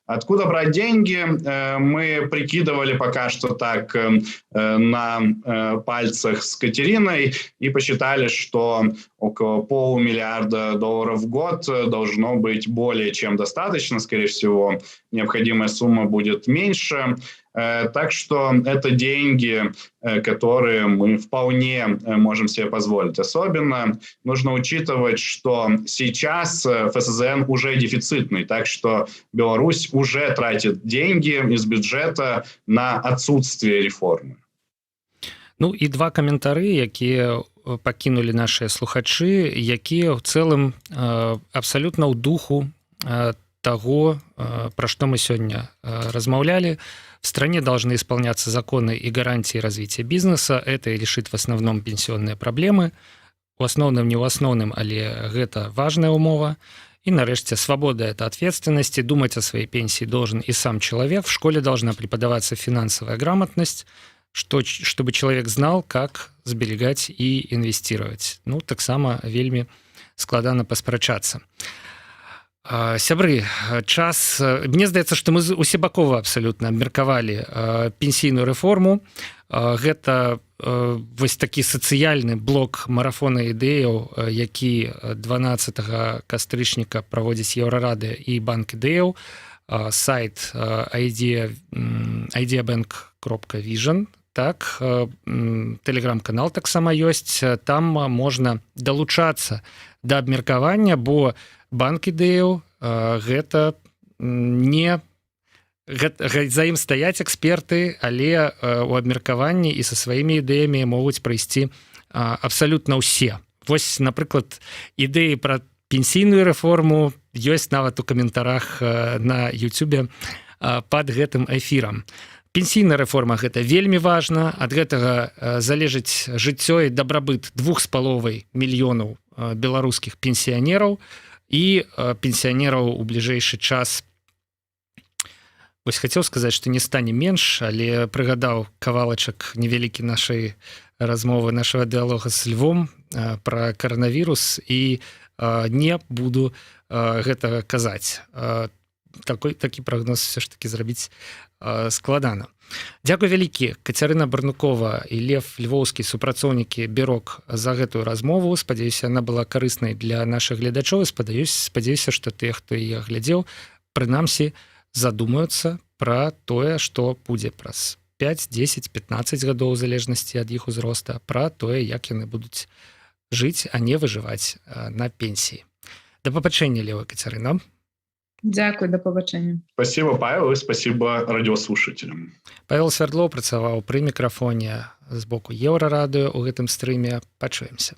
Speaker 3: Откуда брать деньги? Мы прикидывали пока что так на пальцах с Катериной и посчитали, что около $500 миллиарда в год должно быть более чем достаточно. Скорее всего, необходимая сумма будет меньше. Так что это деньги, которые мы вполне можем себе позволить. Особенно нужно учитывать, что сейчас ФСЗН уже дефицитный, так что Беларусь уже тратит деньги из бюджета на отсутствие реформы.
Speaker 1: Ну і два каментары, якія пакінулі нашыя слухачы, якія ў цэлым абсалютна ў духу того, про что мы сегодня размаўлялі. В стране должны исполняться законы и гарантии развития бизнеса. Это и решит в основном пенсионные проблемы. У основным, не у основным, але гэта важная умова. И, нарэшце, свобода – это ответственность, и думать о своей пенсии должен и сам человек. В школе должна преподаваться финансовая грамотность, чтобы человек знал, как сберегать и инвестировать. Ну, таксама вельмі складана паспрачацца. Сябры, час... Мне здаецца, што мы усебакова абсалютна абмеркавалі пенсійную рэформу. Гэта вось такі сацыяльны блок марафона ідэяў, які 12 кастрычніка праводзіць Еўрарада і банк ідэяў. Сайт ideabank.vision. Так, тэлеграм-канал таксама ёсць. Там можна далучацца да абмеркавання, бо банк ідэяў гэта не... За ім стаяць эксперты, але у абмеркаванні і са сваімі ідэямі могуць прыйсці абсалютна ўсе. Вось, напрыклад, ідэі пра пенсійную рэформу ёсць нават у каментарах на YouTube пад гэтым эфірам. Пенсійная рэформа гэта вельмі важна, ад гэтага залежыць жыццё і дабрабыт 2,5 мільёнаў беларускіх пенсіянераў і пенсіянераў у бліжэйшы час. Вось хацеў сказаць, што не стане менш, але прыгадаў кавалачак невялікі нашай размовы, нашага дыалога з Львом пра каранавірус і не буду гэтага казаць. Такі прагноз все ж таки зрабіць складана. Дзякуй вялікі, Кацярына Барнукова і Лев Львоўскі, супрацоўнікі Бюрок, за гэтую размову. Спадзяюся, яна была карыснай для нашых гледачоў. Спадзяюся, што тыя, хто яе глядзеў, прынамсі задумаюцца пра тое, што будзе праз 5, 10, 15 гадоў у залежнасці ад іх узроста, пра тое, як яны будуць жыць, а не выжываць на пенсіі. Да пабачэння, Лева, Кацярына.
Speaker 2: Дякую, до побачення.
Speaker 3: Спасибо, Павел, и спасибо радиослушателям.
Speaker 1: Павел Свердлоў працаваў пры мікрафоне з боку Еўрарадыё у гэтым стрыме. Пачуемся.